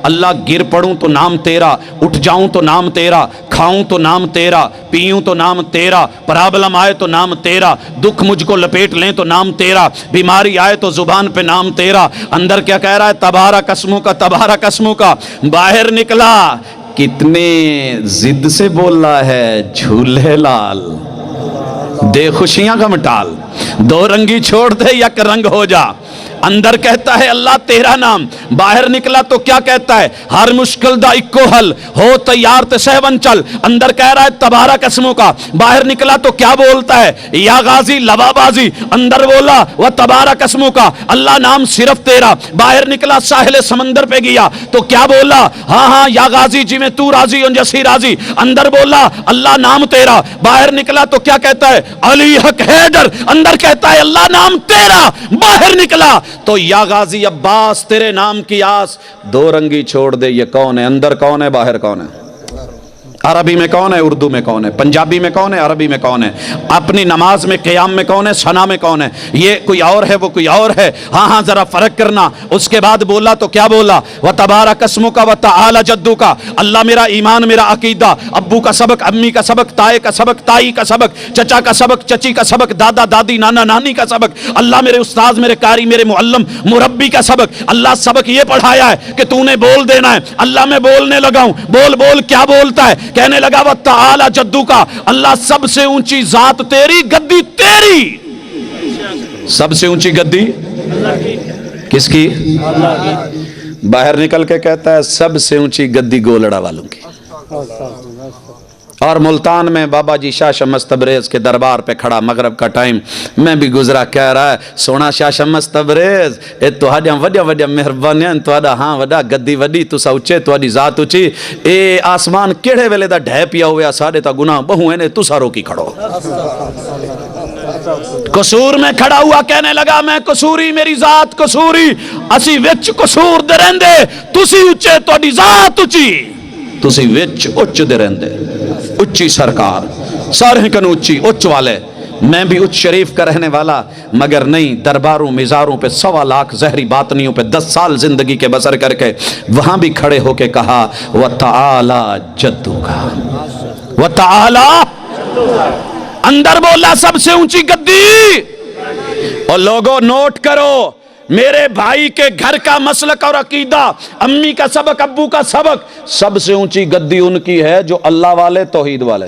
اللہ گر پڑوں تو نام تیرا، اٹھ جاؤں تو نام تیرا، کھاؤں تو نام تیرا، پیوں تو نام تیرا، پرابلم آئے تو نام تیرا، دکھ مجھ کو لپیٹ لیں تو نام تیرا، بیماری آئے تو زبان پہ نام تیرا۔ اندر کیا کہہ رہا ہے؟ تبارک اسمو کا، تبارک اسمو کا۔ باہر نکلا، کتنے ضد سے بول رہا ہے، جھولے لال دے خوشیاں کا مٹال، دو رنگی چھوڑ دے یک رنگ ہو جا۔ اندر کہتا ہے اللہ تیرا نام، باہر نکلا تو کیا کہتا ہے؟ ہر مشکل دا اکو حل، ہو تیار تے سہون چل۔ اندر کہہ رہا ہے تبارک اسمو کا، باہر نکلا تو کیا بولتا ہے؟ یا غازی لوا بازی۔ اندر بولا وہ تبارک اسمو کا، اللہ نام صرف تیرا۔ باہر نکلا ساحل سمندر پہ گیا تو کیا بولا؟ ہاں ہاں یا غازی جی میں تو راضی ہوں جیسی راضی۔ اندر بولا اللہ نام تیرا، باہر نکلا تو کیا کہتا ہے؟ علی حق حیدر۔ اندر کہتا ہے اللہ نام تیرا، باہر نکلا تو یا غازی عباس تیرے نام کی آس۔ دو رنگی چھوڑ دے، یہ کون ہے؟ اندر کون ہے، باہر کون ہے؟ عربی میں کون ہے، اردو میں کون ہے، پنجابی میں کون ہے، عربی میں کون ہے، اپنی نماز میں قیام میں کون ہے، ثنا میں کون ہے؟ یہ کوئی اور ہے، وہ کوئی اور ہے۔ ہاں ہاں ذرا فرق کرنا۔ اس کے بعد بولا تو کیا بولا؟ وَتَبَارَكَ اسْمُكَ وَتَعَالَى جَدُّكَ۔ اللہ میرا ایمان، میرا عقیدہ، ابو کا سبق، امی کا سبق، تائے کا سبق، تائی کا سبق، چچا کا سبق، چچی کا سبق، دادا دادی نانا نانی کا سبق، اللہ میرے استاذ، میرے قاری، میرے معلم مربی کا سبق۔ اللہ سبق یہ پڑھایا ہے کہ تو نے بول دینا ہے۔ اللہ میں بولنے لگا ہوں، بول بول کیا بولتا ہے؟ کہنے لگا وَتَعَالَى جَدُّكَ، اللہ سب سے اونچی ذات تیری، گدی تیری۔ سب سے اونچی گدی کس کی؟ باہر نکل کے کہتا ہے سب سے اونچی گدی گولڑا والوں کی۔ اور ملتان میں بابا جی شاہ شمس تبریز کے دربار پہ کھڑا، مغرب کا ٹائم میں بھی گزرا، کہہ رہا ہے سونا شاہ شمس تبریز اے تہاڈیاں وڈیاں وڈیاں مہربانیاں، تہاڈا ہاں وڈا گدی وڈی، تسا اچے، تہاڈی ذات اچی، اے آسمان کیڑے ویلے دا ڈھے پیا ہویا، ساڈے تا گناہ بہو نے، تسا روکی کھڑو۔ قصور میں کھڑا ہوا کہنے لگا میں قصوری، میری ذات قصوری، اسی وچ قصور دے رہندے، تسی اچے، تہاڈی ذات اچی، تسی وچ اچ دے رہندے۔ اچھی سرکار، سارے کنو اچھی، اچ والے، میں بھی اچ شریف کا رہنے والا، مگر نہیں، درباروں مزاروں پہ 1.25 لاکھ زہری باطنیوں پہ 10 سال زندگی کے بسر کر کے وہاں بھی کھڑے ہو کے کہا وَتَعَالَى جَدُّكَ، وَتَعَالَى، اندر بولا سب سے اونچی گدی۔ اور لوگوں نوٹ کرو، میرے بھائی کے گھر کا مسلک اور عقیدہ، امی کا سبق، ابو کا سبق، سب سے اونچی گدی ان کی ہے جو اللہ والے، توحید والے۔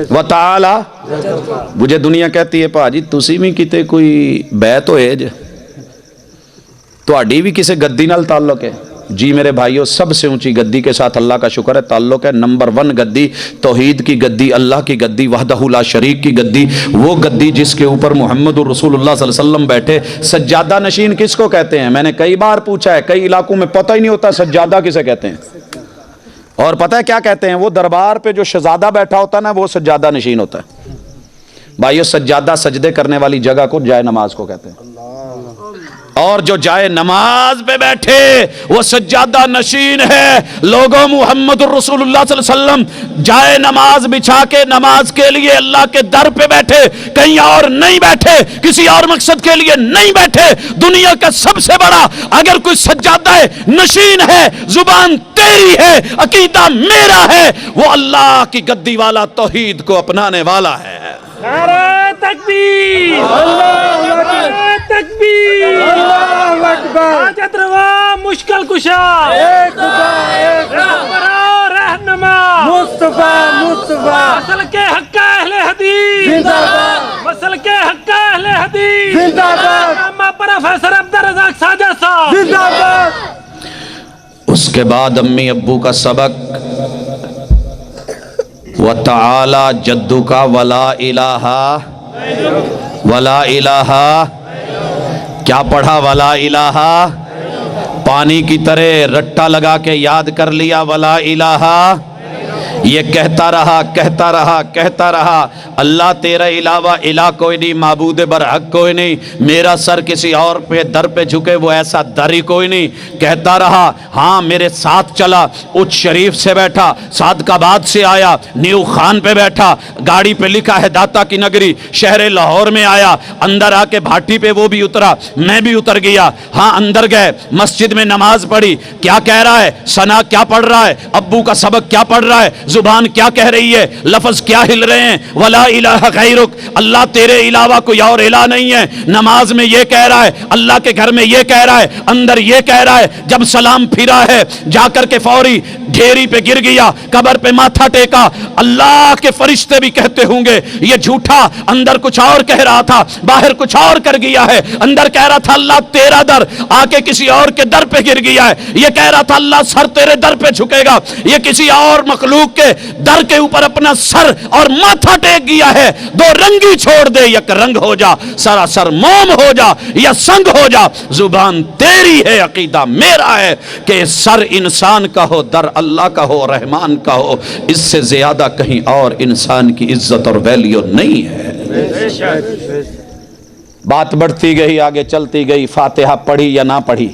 وَتَعَالَى، مجھے دنیا کہتی ہے پاجی تسی بھی کتے کوئی بیت ہوئے جے، تہاڈی بھی کسے گدی نال تعلق ہے؟ جی میرے بھائیو، سب سے اونچی گدی کے ساتھ اللہ کا شکر ہے تعلق ہے۔ نمبر 1 گدی توحید کی گدی، اللہ کی گدی، وحدہ لا شریک کی گدی، وہ گدی جس کے اوپر محمد الرسول اللہ صلی اللہ علیہ وسلم بیٹھے۔ سجادہ نشین کس کو کہتے ہیں؟ میں نے کئی بار پوچھا ہے، کئی علاقوں میں پتہ ہی نہیں ہوتا سجادہ کسے کہتے ہیں۔ اور پتہ ہے کیا کہتے ہیں؟ وہ دربار پہ جو شہزادہ بیٹھا ہوتا ہے نا، وہ سجادہ نشین ہوتا ہے۔ بھائیو سجادہ سجدے کرنے والی جگہ کو جائے نماز کو کہتے ہیں، اور جو جائے نماز پہ بیٹھے وہ سجادہ نشین ہے۔ لوگوں محمد الرسول اللہ صلی اللہ علیہ وسلم جائے نماز بچھا کے نماز کے لیے اللہ کے در پہ بیٹھے، کہیں اور نہیں بیٹھے، کسی اور مقصد کے لیے نہیں بیٹھے۔ دنیا کا سب سے بڑا اگر کوئی سجادہ نشین ہے، زبان تیری ہے، عقیدہ میرا ہے، وہ اللہ کی گدی والا، توحید کو اپنانے والا ہے۔ نعرہ تکبیر، نعرہ تکبیر، اللہ اکبر، حاجت روا مشکل کشا، ایک خدا ایک رہبر رہنما مصطفیٰ، مسل کے حق کا اہل حدیث زندہ باد، مسل کے حق کا اہل حدیث زندہ باد، علامہ پروفیسر عبدالرزاق ساجد صاحب زندہ باد۔ اس کے بعد امی ابو کا سبق وَتَعَالَى جَدُّكَ وَلَا إِلَٰهَ، وَلَا إِلَٰهَ، کیا پڑھا؟ وَلَا إِلَٰهَ، پانی کی طرح رٹا لگا کے یاد کر لیا، وَلَا إِلَٰهَ یہ کہتا رہا اللہ تیرے علاوہ الہ کوئی نہیں، معبود برحق کوئی نہیں، میرا سر کسی اور پہ در پہ جھکے وہ ایسا در ہی کوئی نہیں. کہتا رہا، ہاں میرے ساتھ چلا، اچ شریف سے بیٹھا، صادقآباد سے آیا، نیو خان پہ بیٹھا، گاڑی پہ لکھا ہے داتا کی نگری، شہر لاہور میں آیا، اندر آ کے بھاٹی پہ وہ بھی اترا، میں بھی اتر گیا. ہاں اندر گئے، مسجد میں نماز پڑھی، کیا کہہ رہا ہے؟ ثنا کیا پڑھ رہا ہے؟ ابو کا سبق کیا پڑھ رہا ہے؟ زبان کیا کہہ رہی ہے؟ لفظ کیا ہل رہے ہیں؟ ولا الہ غیرک، اللہ تیرے علاوہ کوئی اور الہ نہیں ہے. نماز میں یہ کہہ رہا ہے، اللہ کے گھر میں یہ کہہ رہا ہے، اندر یہ کہہ رہا ہے. جب سلام پھرا ہے جا کر کے فوری ڈھیری پہ گر گیا، قبر پہ ماتھا ٹیکا. اللہ کے فرشتے بھی کہتے ہوں گے یہ جھوٹا، اندر کچھ اور کہہ رہا تھا، باہر کچھ اور کر گیا ہے. اندر کہہ رہا تھا اللہ تیرا در، آ کے کسی اور کے در پہ گر گیا ہے. یہ کہہ رہا تھا اللہ سر تیرے در پہ جھکے گا، یہ کسی اور مخلوق کے در کے اوپر اپنا سر اور ماتھا ٹیک گیا ہے. دو رنگی چھوڑ دے، یک رنگ ہو جا، سراسر موم ہو جا یا سنگ ہو جا. زبان تیری ہے، عقیدہ میرا ہے کہ سر انسان کا ہو، در اللہ کا ہو، رحمان کا ہو، اس سے زیادہ کہیں اور انسان کی عزت اور ویلیو نہیں ہے. بات بڑھتی گئی، آگے چلتی گئی. فاتحہ پڑھی یا نہ پڑھی؟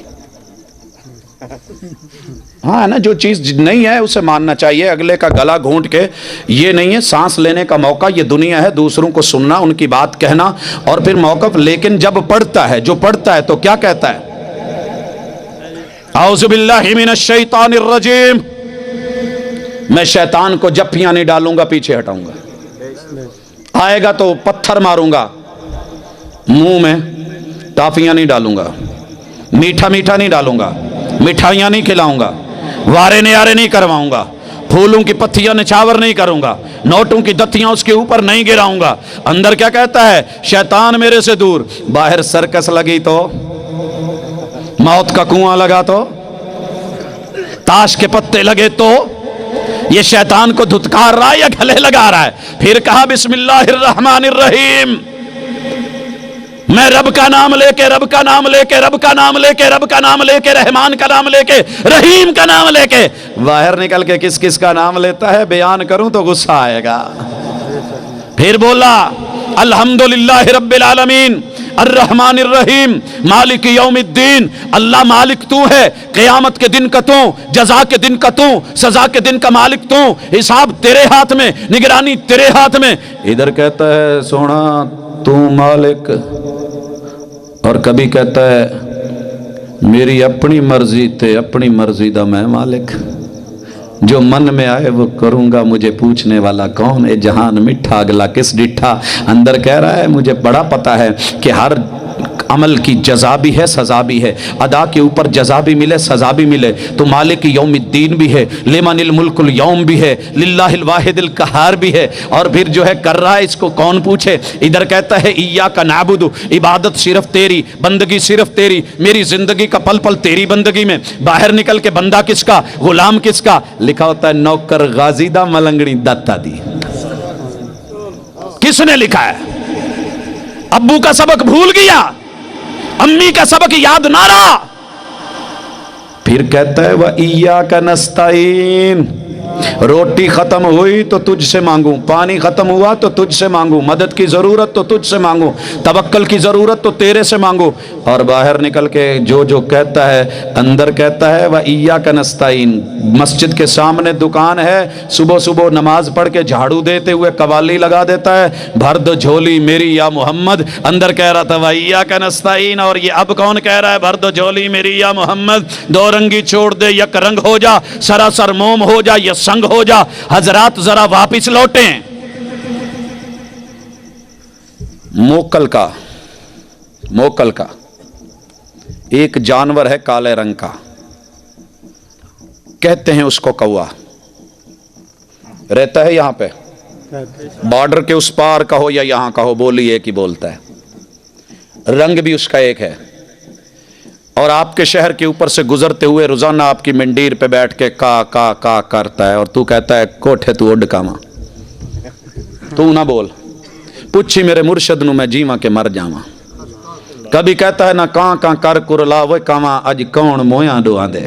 ہاں نا، جو چیز نہیں ہے اسے ماننا چاہیے. اگلے کا گلا گھونٹ کے یہ نہیں ہے. سانس لینے کا موقع یہ دنیا ہے، دوسروں کو سننا، ان کی بات کہنا اور پھر موقف. لیکن جب پڑھتا ہے، جو پڑھتا ہے تو کیا کہتا ہے؟ اعوذ باللہ من الشیطان الرجیم. میں شیطان کو جپیاں نہیں ڈالوں گا، پیچھے ہٹاؤں گا. آئے گا تو پتھر ماروں گا، منہ میں ٹافیاں نہیں ڈالوں گا، میٹھا میٹھا نہیں ڈالوں گا، مٹھائیاں نہیں کھلاؤں گا، وارے نیارے نہیں کرواؤں گا، پھولوں کی پتھیاں نچھاور نہیں کروں گا، نوٹوں کی دتیاں اس کے اوپر نہیں گراؤں گا. اندر کیا کہتا ہے؟ شیطان میرے سے دور. باہر سرکس لگی تو، موت کا کنواں لگا تو، تاش کے پتے لگے تو، یہ شیطان کو دھتکار رہا ہے یا گھلے لگا رہا ہے؟ پھر کہا بسم اللہ الرحمن الرحیم. میں رب کا نام لے کے، رب کا نام لے کے، رب کا نام لے کے، رب کا نام لے کے، رحمان کا نام لے کے، رحیم کا نام لے کے. باہر نکل کے کس کس کا نام لیتا ہے بیان کروں تو غصہ آئے گا. پھر بولا الحمدللہ رب العالمین الرحمن الرحیم مالک یوم الدین. اللہ مالک تو ہے، قیامت کے دن کا تو، جزا کے دن کا تو، سزا کے دن کا مالک تو، حساب تیرے ہاتھ میں، نگرانی تیرے ہاتھ میں. ادھر کہتا ہے سونا تو مالک، اور کبھی کہتا ہے میری اپنی مرضی تے اپنی مرضی دا میں مالک، جو من میں آئے وہ کروں گا، مجھے پوچھنے والا کون؟ اے جہان مٹھا اگلا کس ڈٹھا. اندر کہہ رہا ہے مجھے بڑا پتا ہے کہ ہر عمل کی جزا بھی ہے، سزا بھی ہے. ادا کے اوپر جزا بھی ملے، سزا بھی ملے. تو مالک یوم الدین بھی ہے، لمن الملک اليوم بھی ہے، للہ الواحد القہار بھی ہے. اور پھر جو ہے کر رہا ہے، اس کو کون پوچھے؟ ادھر کہتا ہے ایاک نعبد، عبادت صرف تیری، بندگی صرف تیری، میری زندگی کا پل پل تیری بندگی میں. باہر نکل کے بندہ کس کا، غلام کس کا؟ لکھا ہوتا ہے نوکر غازی دا ملنگڑی داتا دی. کس نے لکھا ہے؟ ابو کا سبق بھول گیا، امی کا سبق یاد نہ رہا. پھر کہتا ہے وَإِيَّاكَ نَسْتَعِينُ. روٹی ختم ہوئی تو تجھ سے مانگوں، پانی ختم ہوا تو تجھ سے مانگوں، مدد کی ضرورت تو تجھ سے مانگوں، توکل کی ضرورت تو تیرے سے مانگوں. اور باہر نکل کے جو کہتا ہے، اندر کہتا ہے وَإِيَّاكَ نَسْتَعِينُ. مسجد کے سامنے دکان ہے، صبح صبح نماز پڑھ کے جھاڑو دیتے ہوئے قوالی لگا دیتا ہے، بھر دو جھولی میری یا محمد. اندر کہہ رہا تھا وَإِيَّاكَ نَسْتَعِينُ، اور یہ اب کون کہہ رہا ہے بھر دو جھولی میری یا محمد؟ دو رنگی چھوڑ دے، یک رنگ ہو جا، سراسر موم ہو جا یا سنگ ہو جا. حضرات ذرا واپس لوٹیں. موکل کا ایک جانور ہے کالے رنگ کا، کہتے ہیں اس کو کوا. رہتا ہے یہاں پہ، بارڈر کے اس پار کا ہو یا یہاں کا ہو، بولی ایک ہی بولتا ہے، رنگ بھی اس کا ایک ہے. اور آپ کے شہر کے اوپر سے گزرتے ہوئے روزانہ آپ کی منڈیر پہ بیٹھ کے کا کا کا کرتا ہے، اور تو کہتا ہے کوٹھے تو اڈ کاما، تو نہ بول، پوچھی میرے مرشد نو میں جیواں کے مر جاواں. کبھی کہتا ہے نہ کاں کاں کر کرلا وہ کاواں اج کون مویاں ڈواں دے.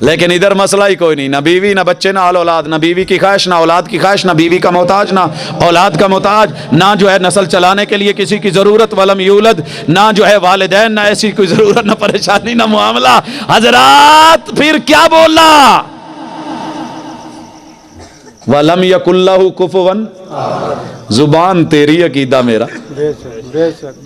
لیکن ادھر مسئلہ ہی کوئی نہیں، نہ بیوی نہ بچے نہ اولاد، نہ بیوی کی خواہش نہ اولاد کی خواہش، نہ بیوی کا محتاج نہ اولاد کا محتاج، نہ جو ہے نسل چلانے کے لیے کسی کی ضرورت، ولم یولد، نہ جو ہے والدین، نہ ایسی کوئی ضرورت، نہ پریشانی، نہ معاملہ۔ حضرات پھر کیا بولا؟ وَلَمْ يَكُنْ لَهُ كُفُوًا، زبان تیری عقیدہ میرا،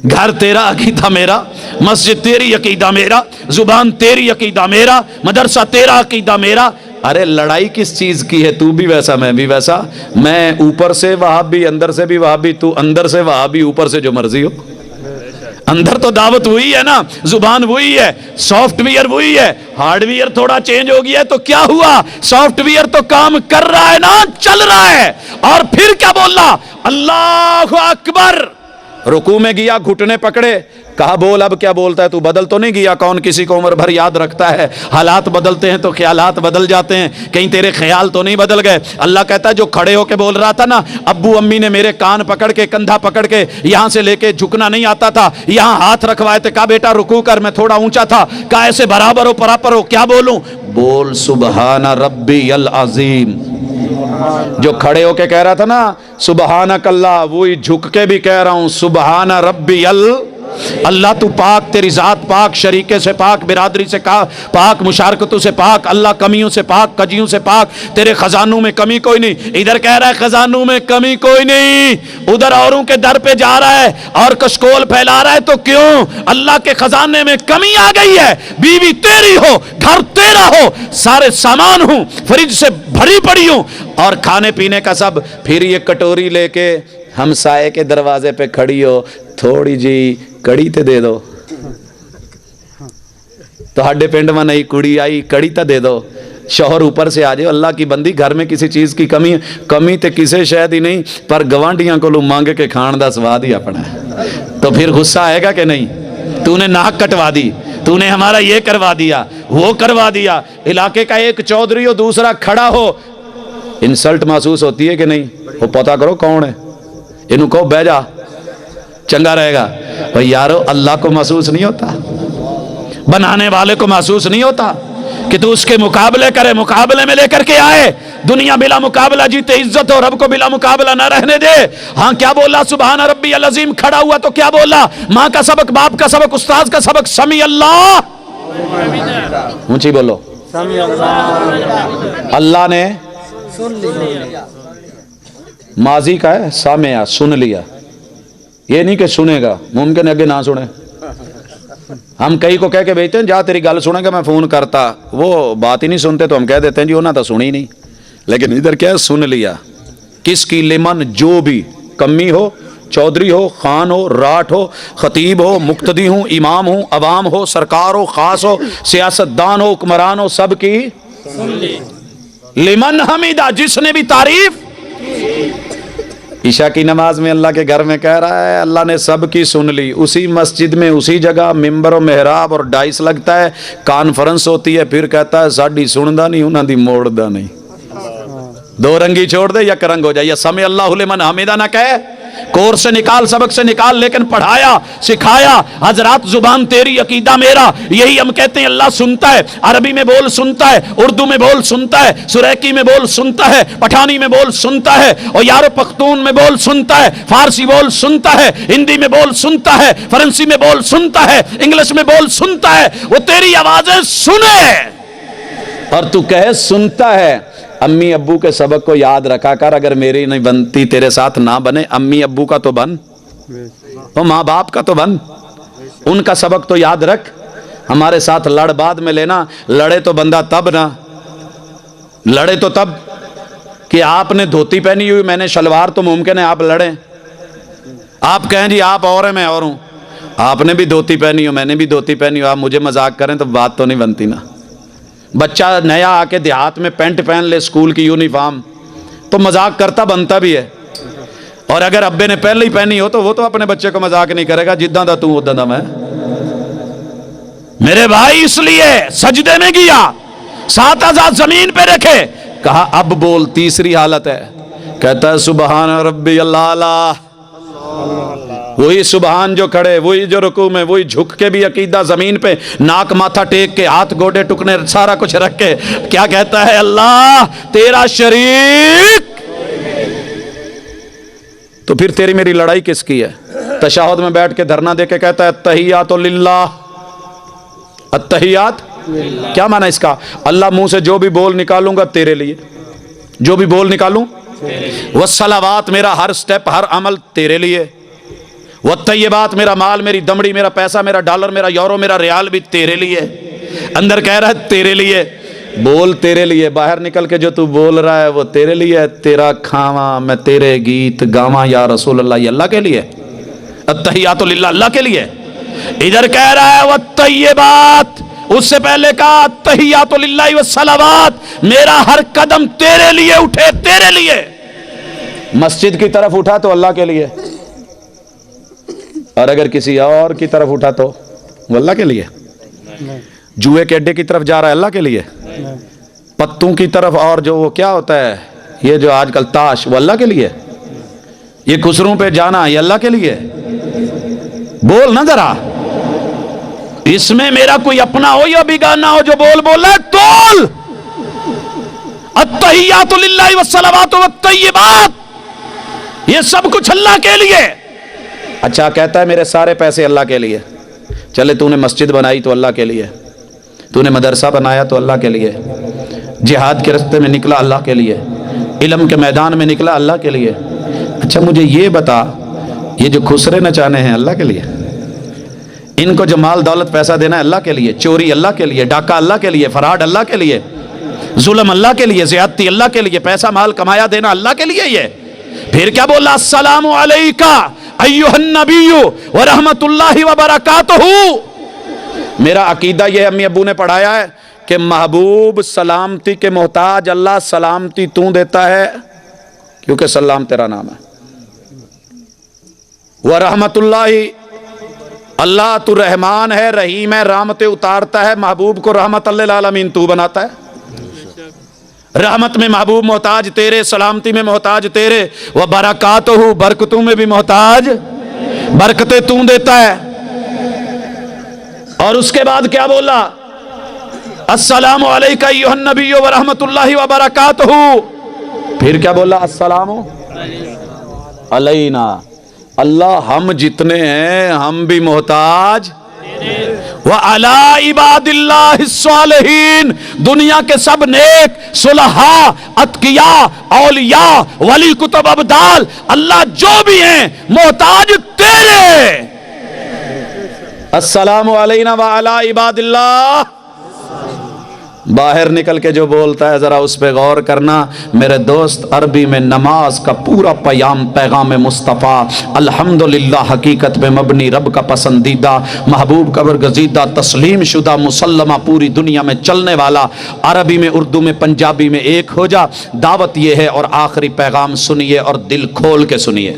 گھر تیرا عقیدہ میرا، مسجد تیری عقیدہ میرا، زبان تیری عقیدہ میرا، مدرسہ تیرا عقیدہ میرا۔ ارے لڑائی کس چیز کی ہے؟ تو بھی ویسا میں بھی ویسا، میں اوپر سے وہابی، اندر سے بھی وہابی، تو اندر سے وہابی، اوپر سے جو مرضی ہو۔ اندر تو دعوت وہی ہے نا، زبان وہی ہے، سافٹ ویئر وہی ہے، ہارڈ ویئر تھوڑا چینج ہو گیا ہے تو کیا ہوا؟ سافٹ ویئر تو کام کر رہا ہے نا، چل رہا ہے۔ اور پھر کیا بولا؟ اللہ اکبر۔ رکوع میں گیا، گھٹنے پکڑے، کہا بول، اب کیا بولتا ہے تو؟ بدل تو نہیں گیا؟ کون کسی کو عمر بھر یاد رکھتا ہے؟ حالات بدلتے ہیں تو خیالات بدل جاتے ہیں، کہیں تیرے خیال تو نہیں بدل گئے؟ اللہ کہتا ہے جو کھڑے ہو کے بول رہا تھا نا، ابو امی نے میرے کان پکڑ کے، کندھا پکڑ کے، یہاں سے لے کے جھکنا نہیں آتا تھا، یہاں ہاتھ رکھوائے تھے، کہا بیٹا رکوع کر، میں تھوڑا اونچا تھا، کہا ایسے برابر ہو پراپر ہو، کیا بولوں؟ بول سبحان ربی العظیم۔ جو کھڑے ہو کے کہہ رہا تھا نا سبحانک اللہ، وہی جھک کے بھی کہہ رہا ہوں سبحان ربی اللہ تو پاک، تیری ذات پاک، شریکے سے پاک، برادری سے پاک، مشارکتوں سے پاک، اللہ کمیوں سے پاک، کجیوں سے پاک، تیرے خزانوں میں کمی کوئی نہیں۔ ادھر کہہ رہا ہے خزانوں میں کمی کوئی نہیں، ادھر اوروں کے در پہ جا رہا ہے اور کشکول پھیلا رہا ہے، تو کیوں؟ اللہ کے خزانے میں کمی آ گئی ہے، بیوی تیری ہو، گھر تیرا ہو، سارے سامان ہوں، فریج سے بھری پڑی ہوں، اور کھانے پینے کا سب، پھر یہ کٹوری لے کے ہمسائے کے دروازے پہ کھڑی ہو، تھوڑی جی کڑی تے دے دو، تو ہڈے پنڈ میں نئی کڑی آئی، کڑی تے دے دو، شوہر اوپر سے آ جائے، اللہ کی بندی گھر میں کسی چیز کی کمی ہے؟ کمی تے کسے شاید ہی نہیں، پر گوانڈیاں کو لو مانگ کے کھان دا سواد ہی اپنا ہے، تو پھر غصہ آئے گا کہ نہیں؟ تو نے ناک کٹوا دی، تو نے ہمارا یہ کروا دیا، وہ کروا دیا، علاقے کا ایک چودھری ہو، دوسرا کھڑا ہو، انسلٹ محسوس ہوتی ہے کہ نہیں؟ وہ پتہ کرو کون ہے، انہوں کو بہ جا، چنگا رہے گا۔ بھئی یارو اللہ کو محسوس نہیں ہوتا، بنانے والے کو محسوس نہیں ہوتا کہ تو اس کے مقابلے کرے، مقابلے میں لے کر کے آئے، دنیا بلا مقابلہ جیتے عزت ہو، رب کو بلا مقابلہ نہ رہنے دے۔ ہاں کیا بولا؟ سبحان ربی العظیم، کھڑا ہوا تو کیا بولا؟ ماں کا سبق، باپ کا سبق، استاذ کا سبق، سمیع اللہ، اونچی بولو، اللہ نے ماضی کا ہے، سامعہ، سن لیا، یہ نہیں کہ سنے گا، ممکن ہے کہ نہ سنے۔ ہم کئی کو کہہ کے بھیجتے ہیں جا تیری گل سنے گا میں فون کرتا، وہ بات ہی نہیں سنتے تو ہم کہہ دیتے ہیں جی انہوں نے تو سنی نہیں، لیکن ادھر کیا ہے؟ سن لیا۔ کس کی؟ لمن، جو بھی، کمی ہو، چودھری ہو، خان ہو، راٹھ ہو، خطیب ہو، مقتدی ہوں، امام ہوں، عوام ہو، سرکار ہو، خاص ہو، سیاستدان ہو، حکمران ہو، سب کی لمن حمیدہ، جس نے بھی تعریف۔ عشاء کی نماز میں اللہ کے گھر میں کہہ رہا ہے اللہ نے سب کی سن لی، اسی مسجد میں اسی جگہ ممبر و محراب اور ڈائس لگتا ہے، کانفرنس ہوتی ہے، پھر کہتا ہے ساڈی سندا نہیں، انہاں دی موڑدا نہیں، دو رنگی چھوڑ دے یا کرنگ ہو جائے، یا سمع اللہ لمن حمیدہ نہ کہے، کورس سے نکال، سبق سے نکال، لیکن پڑھایا، سکھایا۔ حضرات زبان تیری عقیدہ میرا، یہی ہم کہتے ہیں اللہ سنتا ہے، عربی میں بول سنتا ہے، اردو میں بول سنتا ہے، سریکی میں بول سنتا ہے، پٹھانی میں بول سنتا ہے، اور یارو پختون میں بول سنتا ہے، فارسی بول سنتا ہے، ہندی میں بول سنتا ہے، فرنسی میں بول سنتا ہے، انگلش میں بول سنتا ہے، وہ تیری آوازیں سنے اور تو کہے سنتا ہے۔ امی ابو کے سبق کو یاد رکھا کر، اگر میری نہیں بنتی تیرے ساتھ نہ بنے، امی ابو کا تو بن، وہ ماں باپ کا تو بن، ان کا سبق تو یاد رکھ۔ ہمارے ساتھ لڑ بعد میں لینا، لڑے تو بندہ تب نہ، لڑے تو تب کہ آپ نے دھوتی پہنی ہوئی، میں نے شلوار، تو ممکن ہے آپ لڑیں، آپ کہیں جی آپ اور ہیں میں اور ہوں، آپ نے بھی دھوتی پہنی ہو میں نے بھی دھوتی پہنی ہو، آپ مجھے مذاق کریں تو بات تو نہیں بنتی نا۔ بچہ نیا آ کے دیہات میں پینٹ پہن لے، اسکول کی یونیفارم، تو مذاق کرتا بنتا بھی ہے، اور اگر ابے نے پہلے ہی پہنی ہو تو وہ تو اپنے بچے کو مذاق نہیں کرے گا، جداں دا تو اداں دا میں۔ میرے بھائی اس لیے سجدے میں گیا، سات اعضاء زمین پہ رکھے، کہا اب بول، تیسری حالت ہے، کہتا ہے سبحان ربی اللہ وہی سبحان جو کھڑے، وہی جو رکوع میں، وہی جھک کے بھی عقیدہ زمین پہ، ناک ماتھا ٹیک کے، ہاتھ گوڑے ٹکنے سارا کچھ رکھ کے کیا کہتا ہے؟ اللہ تیرا شریک۔ تو پھر تیری میری لڑائی کس کی ہے؟ تشہد میں بیٹھ کے دھرنا دے کے کہتا ہے التحیات للہ، التحیات کیا معنی اس کا؟ اللہ منہ سے جو بھی بول نکالوں گا تیرے لیے، جو بھی بول نکالوں، والصلوات میرا ہر سٹیپ ہر عمل تیرے لیے، والطیبات میرا مال، میری دمڑی، میرا پیسہ، میرا ڈالر، میرا یورو، میرا ریال بھی تیرے لیے، اندر کہہ رہا ہے تیرے لیے، بول تیرے لیے، باہر نکل کے جو تو بول رہا ہے وہ تیرے لیے ہے، تیرا کھاواں میں تیرے گیت گاواں یا رسول اللہ، یہ اللہ کے لیے، التحیات للہ اللہ کے لیے۔ ادھر کہہ رہا ہے والطیبات، اس سے پہلے کہا التحیات للہ والصلوات، میرا ہر قدم تیرے لیے اٹھے، تیرے لیے۔ مسجد کی طرف اٹھا تو اللہ کے لیے، اور اگر کسی اور کی طرف اٹھا تو وہ اللہ کے لیے۔ جوئے کے اڈے کی طرف جا رہا ہے اللہ کے لیے، پتوں کی طرف اور جو وہ کیا ہوتا ہے یہ جو آج کل تاش، وہ اللہ کے لیے، یہ خسروں پہ جانا یہ اللہ کے لیے۔ بول نہ ذرا، اس میں میرا کوئی اپنا ہو یا بیگانہ ہو جو بول رہا ہے تول، التحیات للہ والصلوات والطیبات، یہ سب کچھ اللہ کے لیے۔ اچھا کہتا ہے میرے سارے پیسے اللہ کے لیے، چلے تو نے مسجد بنائی تو اللہ کے لیے، تو نے مدرسہ بنایا تو اللہ کے لیے، جہاد کے راستے میں نکلا اللہ کے لیے، علم کے میدان میں نکلا اللہ کے لیے۔ اچھا مجھے یہ بتا، یہ جو خسرے نچانے ہیں اللہ کے لیے، ان کو جو مال دولت پیسہ دینا ہے اللہ کے لیے، چوری اللہ کے لیے، ڈاکہ اللہ کے لیے، فراڈ اللہ کے لیے، ظلم اللہ کے لیے، زیادتی اللہ کے لیے، پیسہ مال کمایا دینا اللہ کے لیے۔ یہ پھر کیا بولا؟ السلام علیکہ ایھا النبی ورحمۃ اللہ وبرکاتہ۔ میرا عقیدہ یہ امی ابو نے پڑھایا ہے کہ محبوب سلامتی کے محتاج، اللہ سلامتی تو دیتا ہے کیونکہ سلام تیرا نام ہے، ورحمۃ اللہ، اللہ تو رحمان ہے رحیم ہے، رحمتیں اتارتا ہے، محبوب کو رحمت للعالمین تو بناتا ہے۔ رحمت میں محبوب محتاج تیرے، سلامتی میں محتاج تیرے، وبرکاتہ برکتوں میں بھی محتاج، برکتیں تو دیتا ہے۔ اور اس کے بعد کیا بولا؟ السلام علیکہ ایھا النبی ورحمۃ اللہ وبرکاتہ۔ پھر کیا بولا؟ السلام علینا، اللہ ہم جتنے ہیں ہم بھی محتاج، وعلی عباد اللہ الصالحین، دنیا کے سب نیک صلحاء اتقیاء اولیاء ولی کتب ابدال، اللہ جو بھی ہیں محتاج تیرے۔ السلام علینا وعلی عباد اللہ۔ باہر نکل کے جو بولتا ہے ذرا اس پہ غور کرنا میرے دوست۔ عربی میں نماز کا پورا پیغام مصطفیٰ، الحمدللہ حقیقت میں مبنی، رب کا پسندیدہ، محبوب کا برگزیدہ، تسلیم شدہ، مسلمہ، پوری دنیا میں چلنے والا، عربی میں اردو میں پنجابی میں ایک ہو جا۔ دعوت یہ ہے، اور آخری پیغام سنیے اور دل کھول کے سنیے۔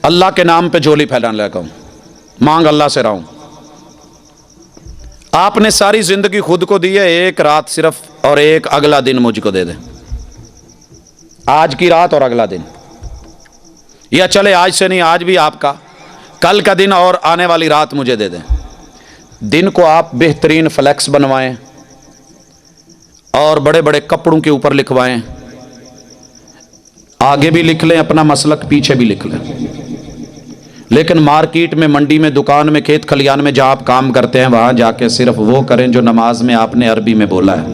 اللہ کے نام پہ جھولی پھیلانے لگا ہوں، مانگ اللہ سے رہا ہوں۔ آپ نے ساری زندگی خود کو دی ہے، ایک رات صرف اور ایک اگلا دن مجھ کو دے دیں، آج کی رات اور اگلا دن، یا چلے آج سے نہیں، آج بھی آپ کا، کل کا دن اور آنے والی رات مجھے دے دیں۔ دن کو آپ بہترین فلیکس بنوائیں اور بڑے بڑے کپڑوں کے اوپر لکھوائیں، آگے بھی لکھ لیں اپنا مسلک، پیچھے بھی لکھ لیں، لیکن مارکیٹ میں، منڈی میں، دکان میں، کھیت کھلیان میں جہاں آپ کام کرتے ہیں وہاں جا کے صرف وہ کریں جو نماز میں آپ نے عربی میں بولا ہے۔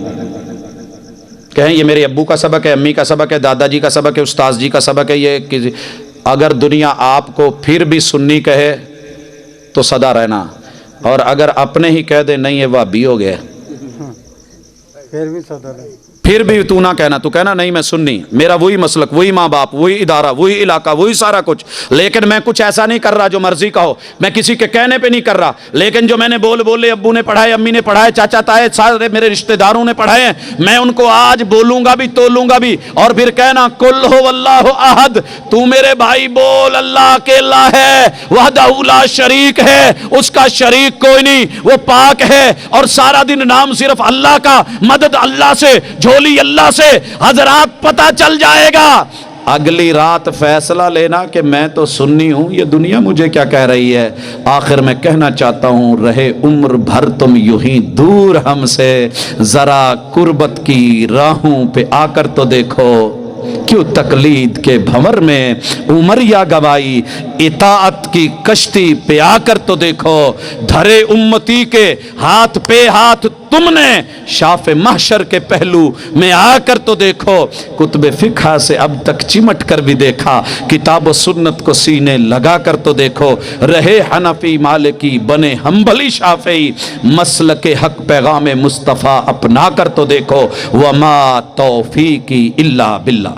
کہیں یہ میرے ابو کا سبق ہے، امی کا سبق ہے، دادا جی کا سبق ہے، استاذ جی کا سبق ہے، یہ اگر دنیا آپ کو پھر بھی سنی کہے تو صدا رہنا، اور اگر اپنے ہی کہہ دے نہیں یہ وہابی ہو گئے پھر بھی تو نہ کہنا، تو کہنا نہیں میں سنی، میرا وہی مسلک، وہی ماں باپ، وہی ادارہ، وہی علاقہ، وہی سارا کچھ، لیکن میں کچھ ایسا نہیں کر رہا جو مرضی کا ہو، میں کسی کے کہنے پہ نہیں کر رہا، لیکن جو میں نے بولے ابو نے پڑھائے، امی نے پڑھائے، چاچا تائے، سارے میرے رشتہ داروں نے پڑھائے ہیں، میں ان کو آج بولوں گا بھی، تولوں گا بھی، اور پھر کہنا قل هو اللہ احد، تو میرے بھائی بول اللہ اکیلا ہے، وحدہ لا شریک ہے، اس کا شریک کوئی نہیں، وہ پاک ہے، اور سارا دن نام صرف اللہ کا، مدد اللہ سے، جھولی اللہ سے۔ حضرات پتہ چل جائے گا اگلی رات فیصلہ لینا کہ میں تو سنی ہوں، یہ دنیا مجھے کیا کہہ رہی ہے۔ آخر میں کہنا چاہتا ہوں، رہے عمر بھر تم یوں ہی دور ہم سے، ذرا قربت کی راہوں پہ آ کر تو دیکھو، کیوں تقلید کے بھنور میں عمریہ گوائی، اطاعت کی کشتی پہ آ کر تو دیکھو، دھرے امتی کے ہاتھ پہ ہاتھ تم نے، شاف محشر کے پہلو میں آ کر تو دیکھو، کتب فقہ سے اب تک چمٹ کر بھی دیکھا، کتاب و سنت کو سینے لگا کر تو دیکھو، رہے حنفی مالکی بنے حنبلی شافعی، مسلک حق پیغام مصطفیٰ اپنا کر تو دیکھو، وما توفیقی الا باللہ۔